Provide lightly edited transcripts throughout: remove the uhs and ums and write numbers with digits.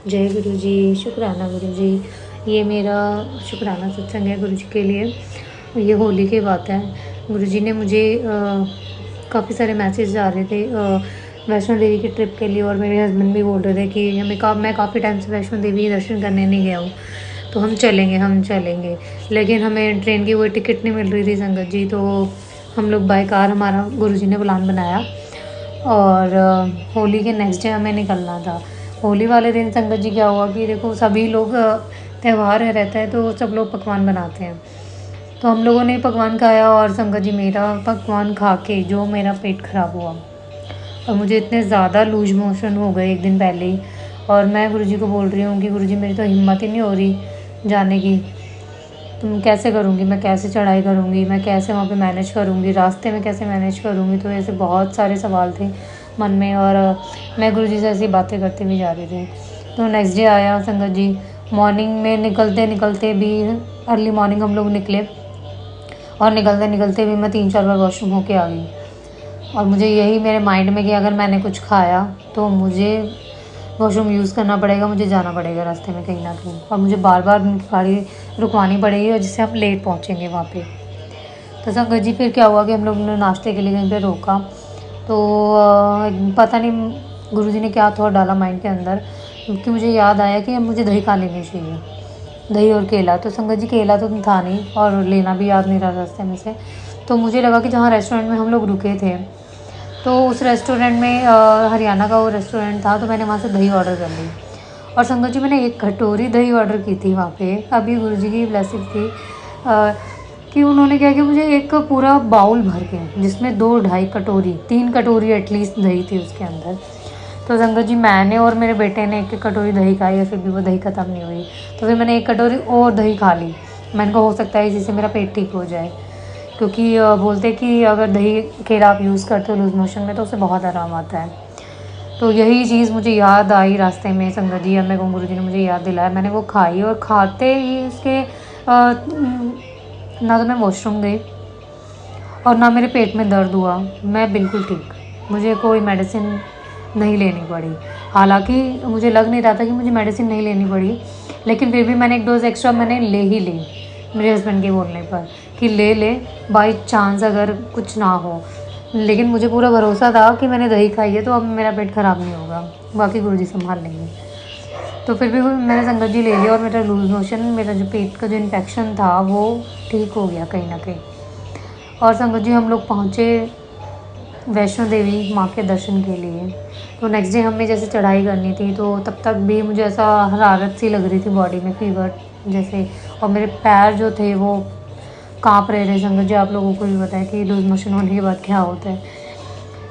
जय गुरु जी, शुक्राना गुरु जी। ये मेरा शुक्राना सत्संग है गुरु जी के लिए। ये होली की बात है। गुरु जी ने मुझे काफ़ी सारे मैसेज आ रहे थे वैष्णो देवी की ट्रिप के लिए, और मेरे हस्बैंड भी बोल रहे थे कि मैं काफ़ी टाइम से वैष्णो देवी दर्शन करने नहीं गया हूँ, तो हम चलेंगे। लेकिन हमें ट्रेन की कोई टिकट नहीं मिल रही थी संगत जी, तो हम लोग बाय कार, हमारा गुरु जी ने प्लान बनाया और होली के नेक्स्ट डे हमें निकलना था। होली वाले दिन संगत जी क्या हुआ कि देखो, सभी लोग त्यौहार रहता है तो सब लोग पकवान बनाते हैं, तो हम लोगों ने पकवान खाया और संगत जी मेरा पकवान खा के जो मेरा पेट ख़राब हुआ, और मुझे इतने ज़्यादा लूज मोशन हो गए एक दिन पहले ही। और मैं गुरु जी को बोल रही हूँ कि गुरु जी मेरी तो हिम्मत ही नहीं हो रही जाने की, तुम कैसे करूँगी, मैं कैसे चढ़ाई करूँगी, मैं कैसे वहाँ पे मैनेज करूँगी, रास्ते में कैसे मैनेज करूँगी। तो ऐसे बहुत सारे सवाल थे मन में, और मैं गुरु जी से ऐसी बातें करते हुए जा रही थी। तो नेक्स्ट डे आया संगत जी, मॉर्निंग में निकलते निकलते भी, अर्ली मॉर्निंग हम लोग निकले, और निकलते निकलते भी मैं 3-4 बार वॉशरूम होके आ गई। और मुझे यही मेरे माइंड में कि अगर मैंने कुछ खाया तो मुझे वॉशरूम यूज़ करना पड़ेगा, मुझे जाना पड़ेगा रास्ते में कहीं ना कहीं, और मुझे बार बार उनकी गाड़ी रुकवानी पड़ेगी, और जिससे हम लेट पहुँचेंगे वहाँ पे। तो संगत जी फिर क्या हुआ कि हम लोग ने नाश्ते के लिए कहीं पे रोका, तो पता नहीं गुरुजी ने क्या थॉट डाला माइंड के अंदर, क्योंकि मुझे याद आया कि अब मुझे दही खा लेनी चाहिए, दही और केला। तो संगत जी केला तो था नहीं, और लेना भी याद नहीं रहा रास्ते में से। तो मुझे लगा कि जहाँ रेस्टोरेंट में हम लोग रुके थे, तो उस रेस्टोरेंट में हरियाणा का वो रेस्टोरेंट था, तो मैंने वहाँ से दही ऑर्डर कर ली। और संगत जी मैंने 1 कटोरी दही ऑर्डर की थी वहाँ पे। अभी गुरु जी की ब्लेसिंग थी कि उन्होंने क्या किया, मुझे एक पूरा बाउल भर के, जिसमें 2-2.5 कटोरी, 3 कटोरी एटलीस्ट दही थी उसके अंदर। तो संगत जी मैंने और मेरे बेटे ने 1-1 कटोरी दही खाई, या फिर भी वो दही ख़त्म नहीं हुई। तो फिर मैंने 1 कटोरी और दही खा ली। मैंने कहा हो सकता है इसी से मेरा पेट ठीक हो जाए, क्योंकि बोलते कि अगर दही केला आप यूज़ करते हो लूज़ मोशन में तो उससे बहुत आराम आता है। तो यही चीज़ मुझे याद आई रास्ते में संगत जी, अब मेरे को गुरु जी ने मुझे याद दिलाया। मैंने वो खाई, और खाते ही इसके ना तो मैं वॉशरूम गई और ना मेरे पेट में दर्द हुआ, मैं बिल्कुल ठीक। मुझे कोई मेडिसिन नहीं लेनी पड़ी। हालांकि मुझे लग नहीं रहा था कि मुझे मेडिसिन नहीं लेनी पड़ी, लेकिन फिर भी मैंने 1 डोज़ एक्स्ट्रा मैंने ले ही ली, मेरे हस्बैंड के बोलने पर कि ले बाई चांस अगर कुछ ना हो। लेकिन मुझे पूरा भरोसा था कि मैंने दही खाई है तो अब मेरा पेट ख़राब नहीं होगा, बाकी गुरुजी संभाल लेंगे। तो फिर भी मैंने संगत जी ले लिया, और मेरा लूज़ मोशन, मेरा जो पेट का जो इन्फेक्शन था वो ठीक हो गया कहीं ना कहीं। और संगत जी हम लोग पहुँचे वैष्णो देवी माँ के दर्शन के लिए। तो नेक्स्ट डे हमें जैसे चढ़ाई करनी थी, तो तब तक भी मुझे ऐसा हरारत सी लग रही थी बॉडी में, फीवर जैसे, और मेरे पैर जो थे वो काँप रहे थे। संगत जी आप लोगों को भी पता है कि लूज़ मोशन होने के बाद क्या होता है।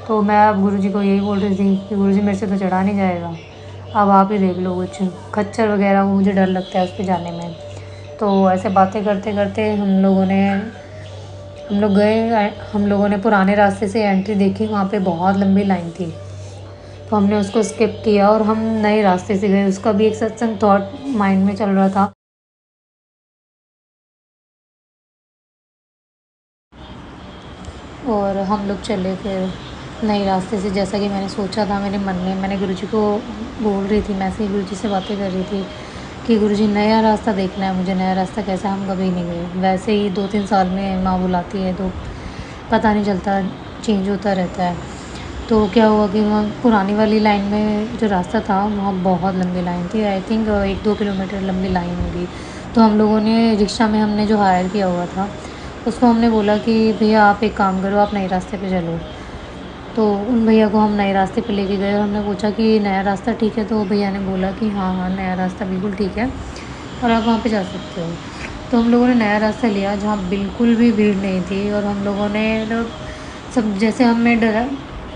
तो मैं अब गुरुजी को यही बोल रही थी कि गुरुजी मेरे से तो चढ़ा नहीं जाएगा, अब आप ही देख लो कुछ, खच्चर वगैरह वो मुझे डर लगता है उस पर जाने में। तो ऐसे बातें करते करते हम लोग गए। हम लोगों ने पुराने रास्ते से एंट्री देखी, वहाँ पे बहुत लंबी लाइन थी, तो हमने उसको स्किप किया और हम नए रास्ते से गए। उसका भी एक सत्संग थॉट माइंड में चल रहा था, और हम लोग चले फिर नए रास्ते से, जैसा कि मैंने सोचा था मेरे मन में। मैंने गुरुजी को बोल रही थी, मैं से गुरुजी से बातें कर रही थी कि गुरुजी नया रास्ता देखना है मुझे, नया रास्ता कैसा, हम कभी नहीं गए। वैसे ही 2-3 साल में माँ बुलाती है तो पता नहीं चलता, चेंज होता रहता है। तो क्या हुआ कि वहाँ पुरानी वाली लाइन में जो रास्ता था वहाँ बहुत लंबी लाइन थी, आई थिंक 1-2 किलोमीटर लंबी लाइन होगी। तो हम लोगों ने रिक्शा में, हमने जो हायर किया हुआ था उसको हमने बोला कि भैया आप एक काम करो, आप नए रास्ते पे चलो। तो उन भैया को हम नए रास्ते पे लेके गए, और हमने पूछा कि नया रास्ता ठीक है, तो भैया ने बोला कि हाँ हाँ नया रास्ता बिल्कुल ठीक है और आप वहाँ पे जा सकते हो। तो हम लोगों ने नया रास्ता लिया जहाँ बिल्कुल भी भीड़ नहीं थी, और हम लोगों ने मतलब सब जैसे हमें डरा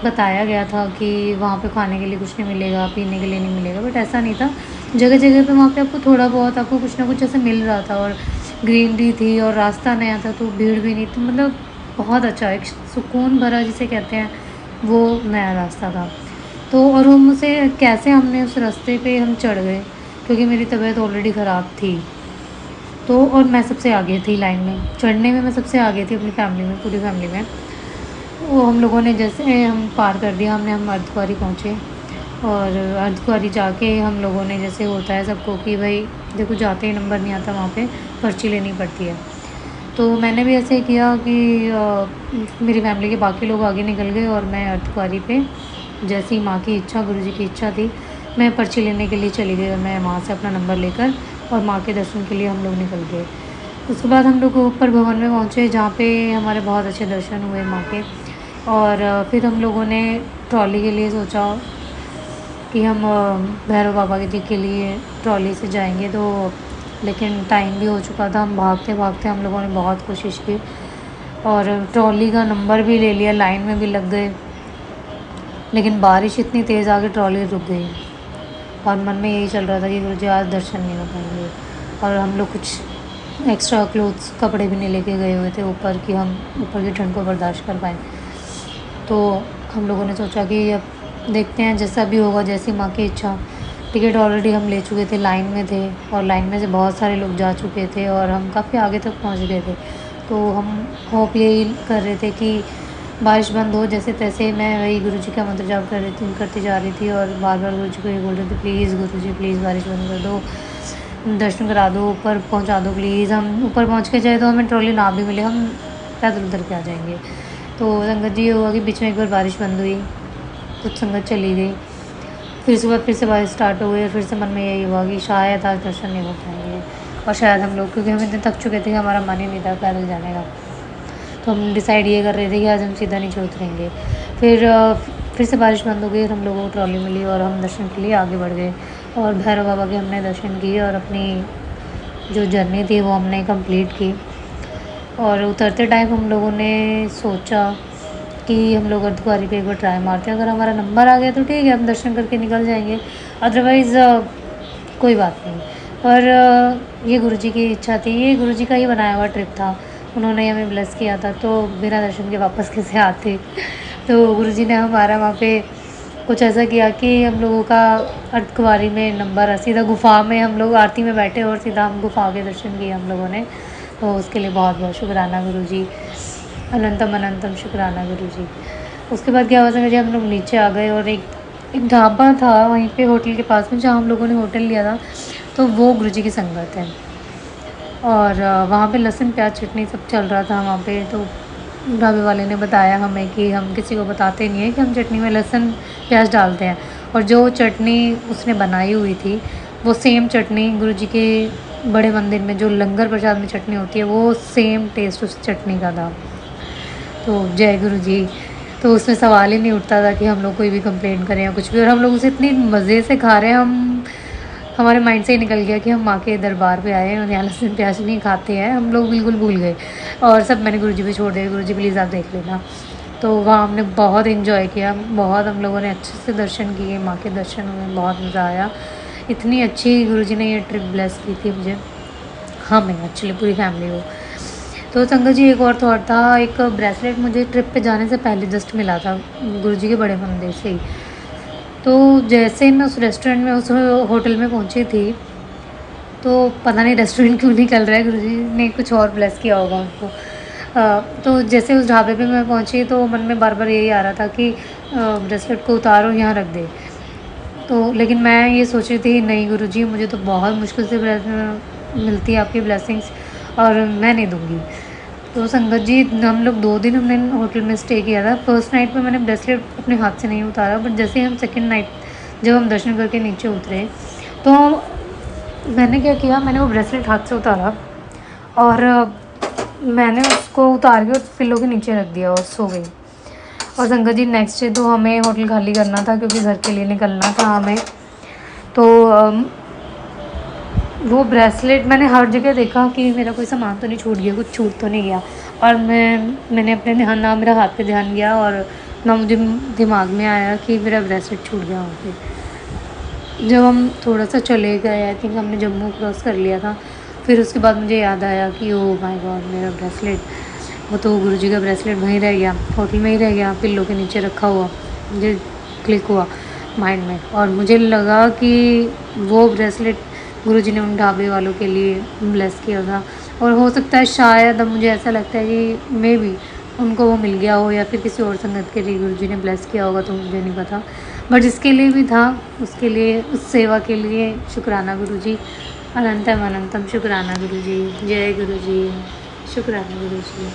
बताया गया था कि वहाँ पे खाने के लिए कुछ नहीं मिलेगा, पीने के लिए नहीं मिलेगा, बट ऐसा नहीं था। जगह जगह पे वहाँ पे आपको थोड़ा बहुत आपको कुछ ना कुछ ऐसे मिल रहा था, और ग्रीनरी थी, और रास्ता नया था तो भीड़ भी नहीं थी। मतलब बहुत अच्छा, एक सुकून भरा जिसे कहते हैं वो नया रास्ता था। तो और हम उसे कैसे, हमने उस रास्ते पे हम चढ़ गए, क्योंकि मेरी तबीयत ऑलरेडी ख़राब थी। तो और मैं सबसे आगे थी लाइन में, चढ़ने में मैं सबसे आगे थी अपनी फैमिली में, पूरी फैमिली में। वो हम लोगों ने जैसे हम पार कर दिया, हम अर्धकुंवारी पहुँचे, और अर्धकुंवारी जाके हम लोगों ने, जैसे होता है सबको कि भाई देखो जाते ही नंबर नहीं आता, वहाँ पे पर्ची लेनी पड़ती है। तो मैंने भी ऐसे किया कि मेरी फैमिली के बाकी लोग आगे निकल गए और मैं अर्धकुंवारी पे, जैसी माँ की इच्छा, गुरुजी की इच्छा थी, मैं पर्ची लेने के लिए चली गई और मैं वहाँ से अपना नंबर लेकर और माँ के दर्शन के लिए हम लोग निकल गए। उसके बाद हम लोग ऊपर भवन में पहुँचे, जहाँ पे हमारे बहुत अच्छे दर्शन हुए माँ के। और फिर हम लोगों ने ट्रॉली के लिए सोचा कि हम भैरव बाबा जी के लिए ट्रॉली से जाएंगे, तो लेकिन टाइम भी हो चुका था। हम भागते भागते हम लोगों ने बहुत कोशिश की और ट्रॉली का नंबर भी ले लिया, लाइन में भी लग गए, लेकिन बारिश इतनी तेज़ आ गई ट्रॉली रुक गई। और मन में यही चल रहा था कि गुरुजी आज दर्शन नहीं हो पाएंगे। और हम लोग कुछ एक्स्ट्रा क्लोथ्स, कपड़े भी नहीं लेके गए हुए थे ऊपर, कि हम ऊपर की ठंड को बर्दाश्त कर पाएँ। तो हम लोगों ने सोचा कि अब देखते हैं, जैसा भी होगा, जैसी माँ की इच्छा। टिकट ऑलरेडी हम ले चुके थे, लाइन में थे और लाइन में से बहुत सारे लोग जा चुके थे और हम काफ़ी आगे तक पहुँच गए थे। तो हम होप यही कर रहे थे कि बारिश बंद हो जैसे तैसे। मैं वही गुरुजी का मंत्र जाप करती जा रही थी और बार बार गुरुजी को ये बोल रही थी, प्लीज़ गुरुजी प्लीज़ बारिश बंद कर दो, दर्शन करा दो, ऊपर पहुंचा दो प्लीज़। हम ऊपर पहुंच के जाए तो हमें ट्रॉली ना भी मिले, हम पैदल उतर के आ जाएंगे। तो संगत जी ये हुआ कि बीच में एक बार बारिश बंद हुई, कुछ संगत चली गई, फिर सुबह फिर से बारिश स्टार्ट हो गई और फिर से मन में यही हुआ कि शायद आज दर्शन नहीं हो पाएंगे। और शायद हम लोग, क्योंकि हम इतने थक चुके थे कि हमारा मन ही नहीं था पैदल जाने का, तो हम डिसाइड ये कर रहे थे कि आज हम सीधा नीचे उतरेंगे। फिर से बारिश बंद हो गई और हम लोगों को ट्रॉली मिली और हम दर्शन के लिए आगे बढ़ गए और भैरव बाबा के हमने दर्शन किए और अपनी जो जर्नी थी वो हमने कंप्लीट की। और उतरते टाइम हम लोगों ने सोचा कि हम लोग अर्धकुंवारी पे एक बार ट्राई मारते हैं, अगर हमारा नंबर आ गया तो ठीक है, हम दर्शन करके निकल जाएंगे, अदरवाइज़ कोई बात नहीं। पर ये गुरुजी की इच्छा थी, ये गुरुजी का ही बनाया हुआ ट्रिप था, उन्होंने हमें ब्लेस किया था, तो बिना दर्शन के वापस कैसे आते। तो गुरुजी ने हमारा वहाँ पे कुछ ऐसा किया कि हम लोगों का अर्धकुंवारी में नंबर आ, सीधा गुफ़ा में हम लोग आरती में बैठे और सीधा हम गुफ़ा के दर्शन किए हम लोगों ने। तो उसके लिए बहुत बहुत शुक्राना गुरुजी, अनंतम अनंतम शुक्राना गुरुजी। उसके बाद क्या हुआ संगत जी, हम लोग नीचे आ गए और एक ढाबा था वहीं पे होटल के पास में, जहाँ हम लोगों ने होटल लिया था, तो वो गुरुजी की संगत है। और वहाँ पे लहसुन प्याज चटनी सब चल रहा था वहाँ पे। तो ढाबे वाले ने बताया हमें कि हम किसी को बताते नहीं है कि हम चटनी में लहसुन प्याज डालते हैं, और जो चटनी उसने बनाई हुई थी वो सेम चटनी गुरुजी के बड़े मंदिर में जो लंगर प्रसाद में चटनी होती है, वो सेम टेस्ट उस चटनी का था। तो जय गुरु जी। तो उसमें सवाल ही नहीं उठता था कि हम लोग कोई भी कंप्लेंट करें या कुछ भी, और हम लोग उसे इतनी मज़े से खा रहे हैं, हमारे माइंड से ही निकल गया कि हम माँ के दरबार पे आए हैं और यहाँ लहसुन प्याज नहीं खाते हैं, हम लोग बिल्कुल भूल गए। और सब मैंने गुरुजी पे छोड़ दिया, गुरुजी प्लीज़ आप देख लेना। तो वहाँ हमने बहुत इन्जॉय किया, बहुत हम लोगों ने अच्छे से दर्शन किए, माँ के दर्शन हुए, बहुत मज़ा आया। इतनी अच्छी गुरुजी ने ये ट्रिप ब्लेस की थी मुझे, हमें एक्चुअली पूरी फैमिली को। तो संगत जी एक और थॉट था, एक ब्रेसलेट मुझे ट्रिप पे जाने से पहले जस्ट मिला था गुरुजी के बड़े मंदिर से ही। तो जैसे मैं उस रेस्टोरेंट में, उस होटल में पहुंची थी, तो पता नहीं रेस्टोरेंट क्यों निकल रहा है, गुरुजी ने कुछ और ब्लेस किया होगा उनको। तो जैसे उस ढाबे पे मैं पहुंची तो मन में बार बार यही आ रहा था कि ब्रेसलेट को उतारो, यहाँ रख दे। तो लेकिन मैं ये सोच रही थी नहीं गुरुजी, मुझे तो बहुत मुश्किल से मिलती है आपकी ब्लेसिंग्स और मैं नहीं दूँगी। तो संगत जी हम लोग 2 दिन हमने होटल में स्टे किया था। फर्स्ट नाइट में मैंने ब्रेसलेट अपने हाथ से नहीं उतारा, बट जैसे हम सेकंड नाइट जब हम दर्शन करके नीचे उतरे, तो मैंने क्या किया, मैंने वो ब्रेसलेट हाथ से उतारा और मैंने उसको उतार के पिल्लो के नीचे रख दिया और सो गई। और संगत जी नेक्स्ट डे तो हमें होटल खाली करना था क्योंकि घर के लिए निकलना था हमें। तो वो ब्रेसलेट मैंने हर जगह देखा कि मेरा कोई सामान तो नहीं छूट गया, कुछ छूट तो नहीं गया, और मैंने अपने ध्यान, ना मेरा हाथ पे ध्यान गया और ना मुझे दिमाग में आया कि मेरा ब्रेसलेट छूट गया वहाँ पे। जब हम थोड़ा सा चले गए, आई थिंक हमने जम्मू क्रॉस कर लिया था, फिर उसके बाद मुझे याद आया कि ओ माय गॉड मेरा ब्रेसलेट, वो तो गुरुजी का ब्रेसलेट वहीं रह गया, होटल में ही रह गया, पिल्लो के नीचे रखा हुआ। मुझे क्लिक हुआ माइंड में और मुझे लगा कि वो ब्रेसलेट गुरुजी ने उन ढाबे वालों के लिए ब्लेस किया था, और हो सकता है शायद, अब मुझे ऐसा लगता है कि मे बी उनको वो मिल गया हो या फिर किसी और संगत के लिए गुरुजी ने ब्लेस किया होगा, तो मुझे नहीं पता। बट जिसके लिए भी था उसके लिए, उस सेवा के लिए शुक्राना गुरु जी, अनंतम अनंतम शुक्राना गुरु जी। जय गुरु जी, शुक्राना गुरु जी।